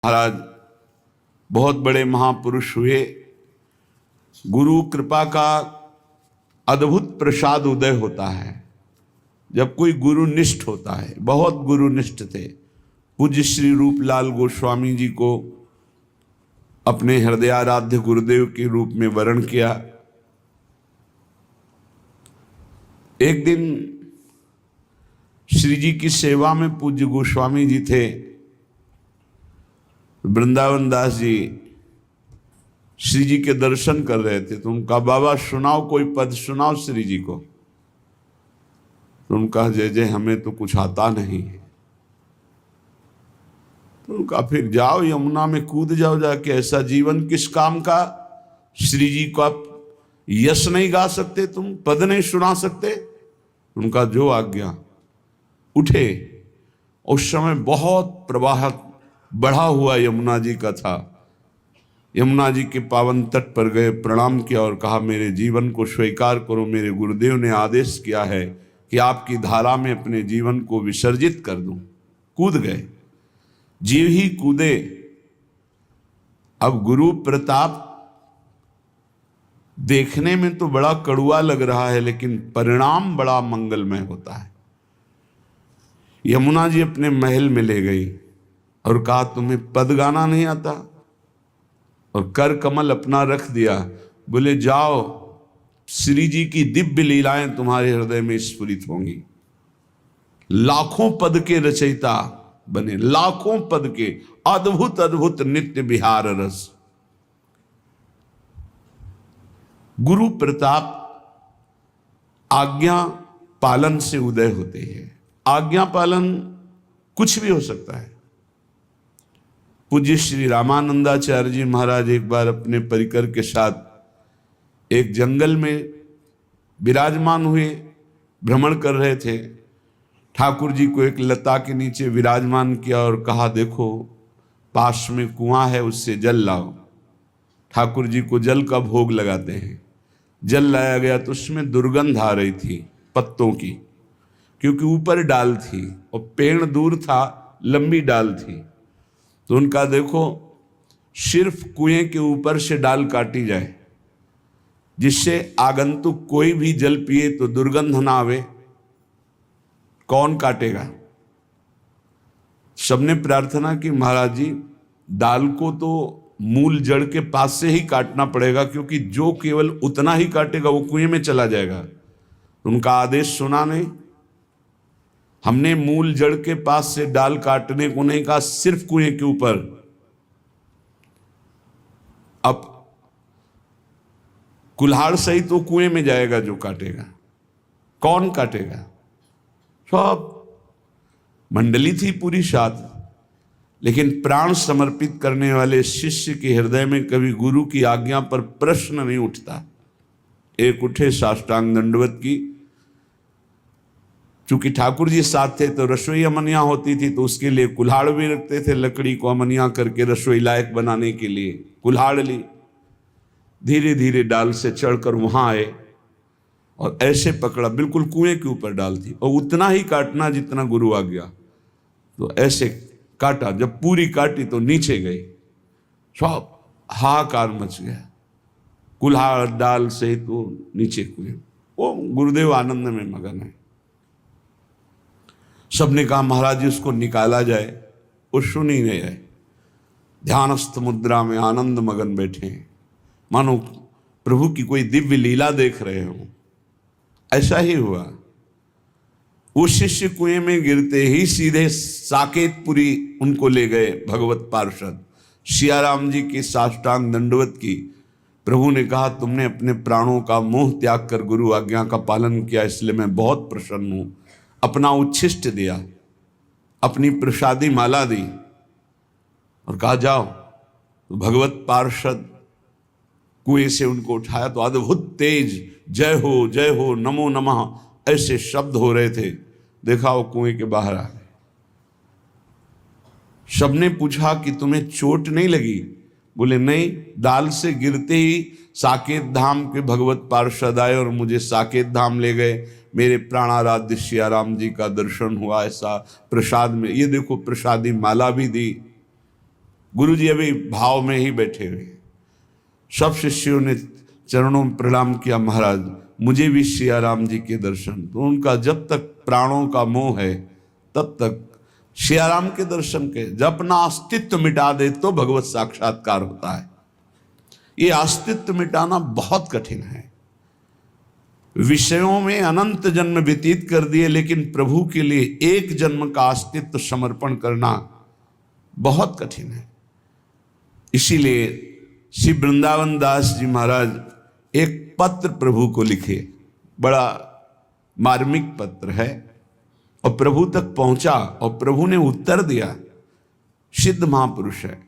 महाराज बहुत बड़े महापुरुष हुए। गुरु कृपा का अद्भुत प्रसाद उदय होता है जब कोई गुरुनिष्ठ होता है। बहुत गुरुनिष्ठ थे। पूज्य श्री रूपलाल गोस्वामी जी को अपने हृदयाराध्य गुरुदेव के रूप में वरण किया। एक दिन श्री जी की सेवा में पूज्य गोस्वामी जी थे। वृंदावन दास जी श्री जी के दर्शन कर रहे थे तो उनका बाबा सुनाओ, कोई पद सुनाओ श्री जी को। तो उनका जय जय हमें तो कुछ आता नहीं है। तो उनका फिर जाओ यमुना में कूद जाओ जाके, ऐसा जीवन किस काम का। श्री जी को आप यश नहीं गा सकते, तुम पद नहीं सुना सकते। उनका जो आज्ञा। उठे। उस समय बहुत प्रवाह बढ़ा हुआ यमुना जी का था। यमुना जी के पावन तट पर गए, प्रणाम किया और कहा मेरे जीवन को स्वीकार करो। मेरे गुरुदेव ने आदेश किया है कि आपकी धारा में अपने जीवन को विसर्जित कर दूं। कूद गए। जीव ही कूदे। अब गुरु प्रताप देखने में तो बड़ा कड़ुआ लग रहा है, लेकिन परिणाम बड़ा मंगलमय होता है। यमुना जी अपने महल में ले गई और कहा तुम्हें पद गाना नहीं आता, और कर कमल अपना रख दिया। बोले जाओ, श्री जी की दिव्य लीलाएं तुम्हारे हृदय में स्फुरित होंगी। लाखों पद के रचयिता बने, लाखों पद के अद्भुत अद्भुत नित्य विहार रस। गुरु प्रताप आज्ञा पालन से उदय होते हैं। आज्ञा पालन कुछ भी हो सकता है। पूज्य श्री रामानंदाचार्य जी महाराज एक बार अपने परिकर के साथ एक जंगल में विराजमान हुए, भ्रमण कर रहे थे। ठाकुर जी को एक लता के नीचे विराजमान किया और कहा देखो पास में कुआं है, उससे जल लाओ। ठाकुर जी को जल का भोग लगाते हैं। जल लाया गया तो उसमें दुर्गंध आ रही थी पत्तों की, क्योंकि ऊपर डाल थी और पेड़ दूर था, लंबी डाल थी। तो उनका देखो सिर्फ कुएं के ऊपर से डाल काटी जाए, जिससे आगंतुक कोई भी जल पिए तो दुर्गंध ना आवे। कौन काटेगा? सबने प्रार्थना की महाराज जी डाल को तो मूल जड़ के पास से ही काटना पड़ेगा, क्योंकि जो केवल उतना ही काटेगा वो कुएं में चला जाएगा। उनका आदेश सुना नहीं। हमने मूल जड़ के पास से डाल काटने को नहीं कहा, सिर्फ कुएं के ऊपर। अब कुल्हाड़ सही तो कुएं में जाएगा जो काटेगा। कौन काटेगा? सब मंडली थी पूरी साथ, लेकिन प्राण समर्पित करने वाले शिष्य के हृदय में कभी गुरु की आज्ञा पर प्रश्न नहीं उठता। एक उठे, साष्टांग दंडवत की। चूंकि ठाकुर जी साथ थे तो रसोई अमनिया होती थी, तो उसके लिए कुल्हाड़ भी रखते थे। लकड़ी को अमनिया करके रसोई लायक बनाने के लिए कुल्हाड़ ली। धीरे धीरे डाल से चढ़कर वहां आए और ऐसे पकड़ा, बिल्कुल कुएं के ऊपर डाल थी, और उतना ही काटना जितना गुरु आ गया। तो ऐसे काटा। जब पूरी काटी तो नीचे गई। सब हाहाकार मच गया। कुल्हाड़ डाल से तो नीचे कुएं। वो गुरुदेव आनंद में मगन है। सबने कहा महाराज जी उसको निकाला जाए। वो सुन ही नहीं रहे। ध्यानस्थ मुद्रा में आनंद मगन बैठे हैं, मानो प्रभु की कोई दिव्य लीला देख रहे हो। ऐसा ही हुआ। वो शिष्य कुएं में गिरते ही सीधे साकेतपुरी उनको ले गए भगवत पार्षद। सियाराम जी की साष्टांग दंडवत की। प्रभु ने कहा तुमने अपने प्राणों का मोह त्याग कर गुरु आज्ञा का पालन किया, इसलिए मैं बहुत प्रसन्न हूं। अपना उच्छिष्ट दिया, अपनी प्रसादी माला दी और कहा जाओ। तो भगवत पार्षद कुएं से उनको उठाया तो अद्भुत तेज जय हो नमो नमः ऐसे शब्द हो रहे थे। देखा वो कुएं के बाहर आ गए। सबने पूछा कि तुम्हें चोट नहीं लगी? बोले नहीं। डाल से गिरते ही साकेत धाम के भगवत पार्षद आए और मुझे साकेत धाम ले गए। मेरे प्राणाराध्य सियाराम जी का दर्शन हुआ। ऐसा प्रसाद में, ये देखो प्रसादी माला भी दी। गुरु जी अभी भाव में ही बैठे हुए। सब शिष्यों ने चरणों में प्रणाम किया, महाराज मुझे भी सिया राम जी के दर्शन। तो उनका जब तक प्राणों का मोह है तब तक सिया राम के दर्शन के, जब अपना अस्तित्व मिटा दे तो भगवत साक्षात्कार होता है। ये अस्तित्व मिटाना बहुत कठिन है। विषयों में अनंत जन्म व्यतीत कर दिए, लेकिन प्रभु के लिए एक जन्म का अस्तित्व समर्पण करना बहुत कठिन है। इसीलिए श्री वृंदावन दास जी महाराज एक पत्र प्रभु को लिखे, बड़ा मार्मिक पत्र है, और प्रभु तक पहुंचा और प्रभु ने उत्तर दिया। सिद्ध महापुरुष है।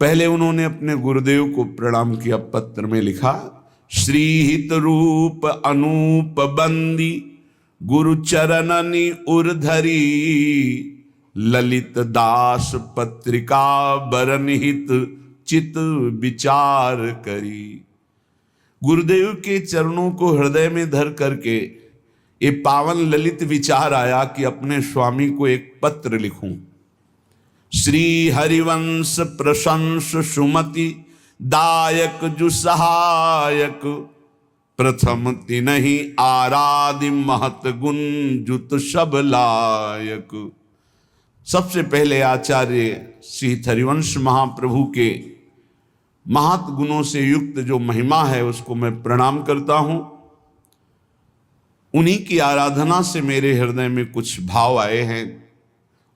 पहले उन्होंने अपने गुरुदेव को प्रणाम किया, पत्र में लिखा, श्रीहित रूप अनूप बंदी गुरु चरणनि उर्धरी, ललित दास पत्रिका बरनिहित चित विचार करी। गुरुदेव के चरणों को हृदय में धर करके ये पावन ललित विचार आया कि अपने स्वामी को एक पत्र लिखूं। श्री हरिवंश प्रशंस सुमति दायक जु सहायक, प्रथम तिनहि आराधि महत गुण जुत सब लायक। सबसे पहले आचार्य श्री हरिवंश महाप्रभु के महत गुणों से युक्त जो महिमा है उसको मैं प्रणाम करता हूं। उन्हीं की आराधना से मेरे हृदय में कुछ भाव आए हैं,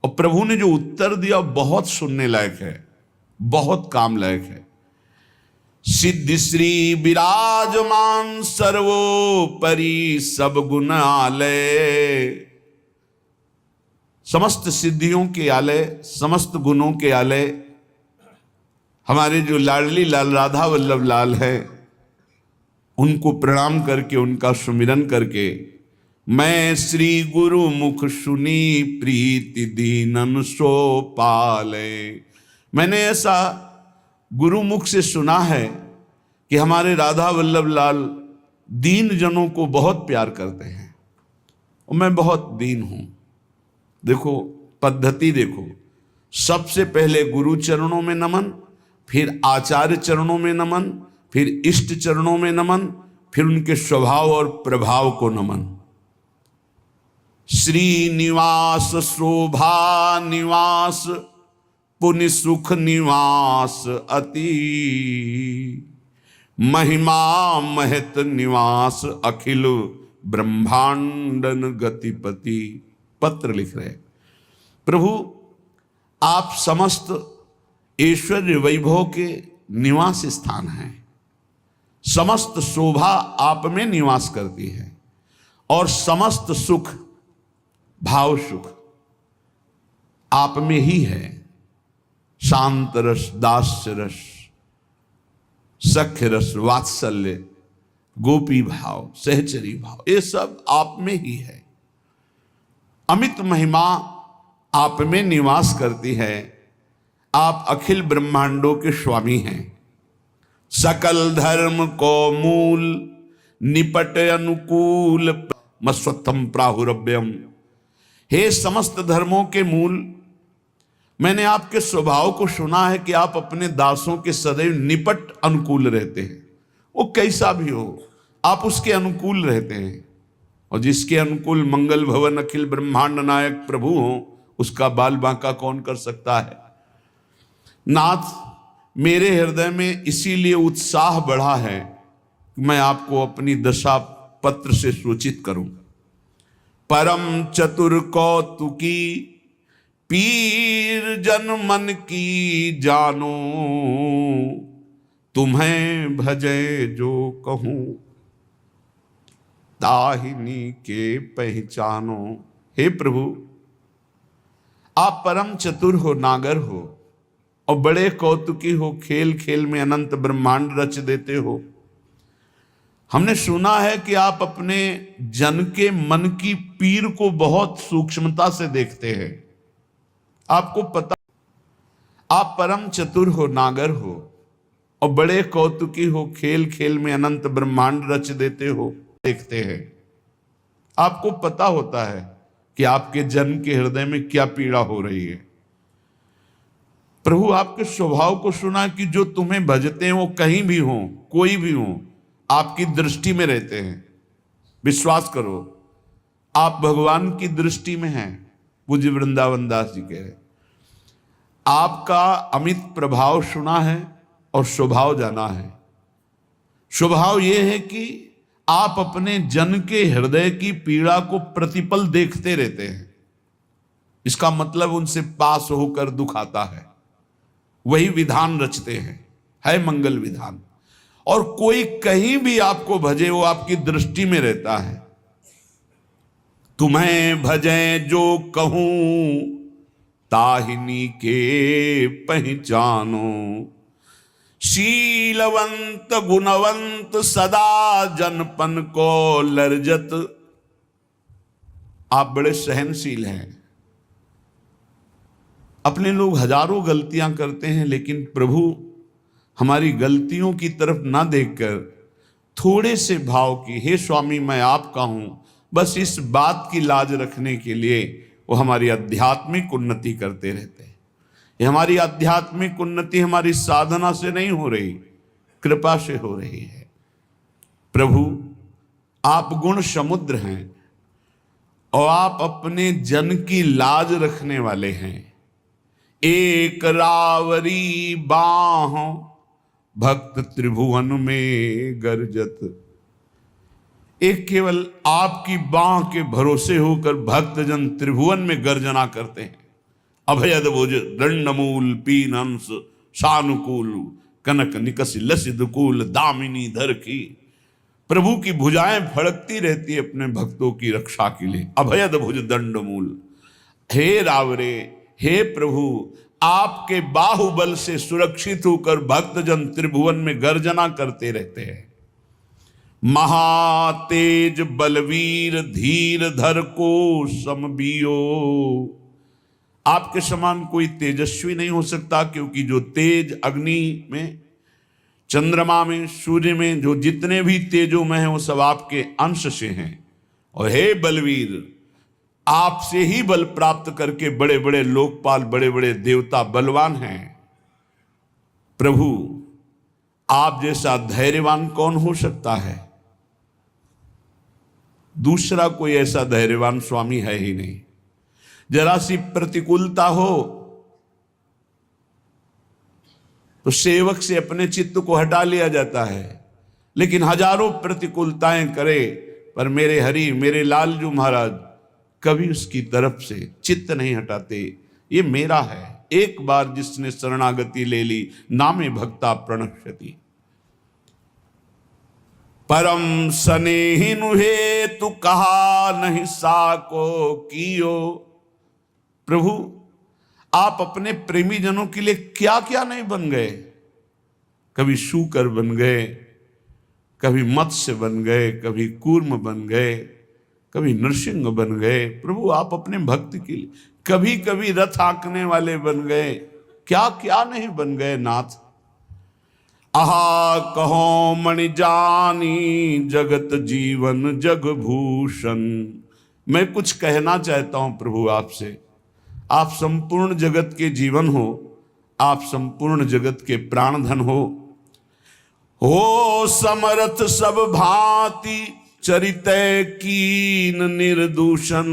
और प्रभु ने जो उत्तर दिया बहुत सुनने लायक है, बहुत काम लायक है। सिद्धि श्री विराजमान सर्वोपरि सब गुण आलय, समस्त सिद्धियों के आलय, समस्त गुणों के आलय हमारे जो लाडली लाल राधा वल्लभ लाल है, उनको प्रणाम करके उनका सुमिरन करके मैं श्री गुरु मुख सुनी प्रीति दीनन सो पाले। मैंने ऐसा गुरु मुख से सुना है कि हमारे राधा वल्लभ लाल दीन जनों को बहुत प्यार करते हैं, और मैं बहुत दीन हूं। देखो पद्धति, देखो सबसे पहले गुरु चरणों में नमन, फिर आचार्य चरणों में नमन, फिर इष्ट चरणों में नमन, फिर उनके स्वभाव और प्रभाव को नमन। श्री निवास शोभा निवास पुण्य सुख निवास अति, महिमा महत निवास अखिल ब्रह्मांडन गतिपति। पत्र लिख रहे प्रभु, आप समस्त ऐश्वर्य वैभव के निवास स्थान हैं, समस्त शोभा आप में निवास करती है, और समस्त सुख भाव सुख आप में ही है। शांत रस, दास्य रस, सख्य रस, वात्सल्य, गोपी भाव, सहचरी भाव, ये सब आप में ही है। अमित महिमा आप में निवास करती है। आप अखिल ब्रह्मांडों के स्वामी हैं। सकल धर्म को मूल निपट अनुकूल मस्वत्थम प्राहुरभ्यम। हे समस्त धर्मों के मूल, मैंने आपके स्वभाव को सुना है कि आप अपने दासों के सदैव निपट अनुकूल रहते हैं। वो कैसा भी हो आप उसके अनुकूल रहते हैं, और जिसके अनुकूल मंगल भवन अखिल ब्रह्मांड नायक प्रभु हो, उसका बाल बांका कौन कर सकता है। नाथ, मेरे हृदय में इसीलिए उत्साह बढ़ा है कि मैं आपको अपनी दशा पत्र से सूचित करूं। परम चतुर कौतुकी पीर जन मन की जानो, तुम्हें भजे जो कहूं दाहिनी के पहचानो। हे प्रभु, आप परम चतुर हो, नागर हो, और बड़े कौतुकी हो, खेल खेल में अनंत ब्रह्मांड रच देते हो। हमने सुना है कि आप अपने जन के मन की पीर को बहुत सूक्ष्मता से देखते हैं। आपको पता, आप परम चतुर हो, नागर हो, और बड़े कौतुकी हो, खेल खेल में अनंत ब्रह्मांड रच देते हो, देखते हैं। आपको पता होता है कि आपके जन के हृदय में क्या पीड़ा हो रही है। प्रभु आपके स्वभाव को सुना कि जो तुम्हें भजते हैं वो कहीं भी हों, कोई भी हो, आपकी दृष्टि में रहते हैं। विश्वास करो, आप भगवान की दृष्टि में हैं। पूज्य वृंदावन दास जी कह रहे, आपका अमित प्रभाव सुना है और स्वभाव जाना है। स्वभाव यह है कि आप अपने जन के हृदय की पीड़ा को प्रतिपल देखते रहते हैं। इसका मतलब उनसे पास होकर दुख आता है, वही विधान रचते हैं, है मंगल विधान। और कोई कहीं भी आपको भजे वो आपकी दृष्टि में रहता है। तुम्हें भजे जो कहूं ताहिनी के पहचानो, शीलवंत गुणवंत सदा जनपन को लर्जत। आप बड़े सहनशील हैं। अपने लोग हजारों गलतियां करते हैं, लेकिन प्रभु हमारी गलतियों की तरफ ना देखकर थोड़े से भाव की, हे स्वामी मैं आपका हूं, बस इस बात की लाज रखने के लिए वो हमारी आध्यात्मिक उन्नति करते रहते हैं। ये हमारी आध्यात्मिक उन्नति हमारी साधना से नहीं हो रही, कृपा से हो रही है। प्रभु आप गुण समुद्र हैं और आप अपने जन की लाज रखने वाले हैं। एक रावरी बाह भक्त त्रिभुवन में गर्जत। एक केवल आपकी बाह के भरोसे होकर भक्तजन त्रिभुवन में गर्जना करते हैं। अभयद भुज दंडमूल पीन अंश सानुकूल कनक निकसी लसित कूल दामिनी धर की। प्रभु की भुजाएं फड़कती रहती है अपने भक्तों की रक्षा के लिए। अभयद भुज दंडमूल, हे रावरे, हे प्रभु, आपके बाहुबल से सुरक्षित होकर भक्तजन त्रिभुवन में गर्जना करते रहते हैं। महातेज बलवीर धीर धर को समबियो। आपके समान कोई तेजस्वी नहीं हो सकता, क्योंकि जो तेज अग्नि में, चंद्रमा में, सूर्य में जो जितने भी तेजों में हैं वो सब आपके अंश से हैं। और हे बलवीर, आपसे ही बल प्राप्त करके बड़े बड़े लोकपाल, बड़े बड़े देवता बलवान हैं। प्रभु आप जैसा धैर्यवान कौन हो सकता है? दूसरा कोई ऐसा धैर्यवान स्वामी है ही नहीं। जरा सी प्रतिकूलता हो तो सेवक से अपने चित्त को हटा लिया जाता है, लेकिन हजारों प्रतिकूलताएं करे पर मेरे हरि, मेरे लालजू महाराज कभी उसकी तरफ से चित्त नहीं हटाते। ये मेरा है। एक बार जिसने शरणागति ले ली, नामे भक्ता प्रणश्यति। परम स्नेहिनु हे तू कहा नहीं साको कियो। प्रभु आप अपने प्रेमी जनों के लिए क्या क्या नहीं बन गए। कभी शूकर बन गए, कभी मत्स्य बन गए, कभी कूर्म बन गए, कभी नृसिंह बन गए। प्रभु आप अपने भक्त के लिए कभी कभी रथ हाँकने वाले बन गए, क्या क्या नहीं बन गए नाथ। आहा कहो मणि जानी जगत जीवन जग भूषण। मैं कुछ कहना चाहता हूं प्रभु आपसे। आप संपूर्ण जगत के जीवन हो, आप संपूर्ण जगत के प्राणधन हो समरथ सब भांति चरित कीन निर्दूषण।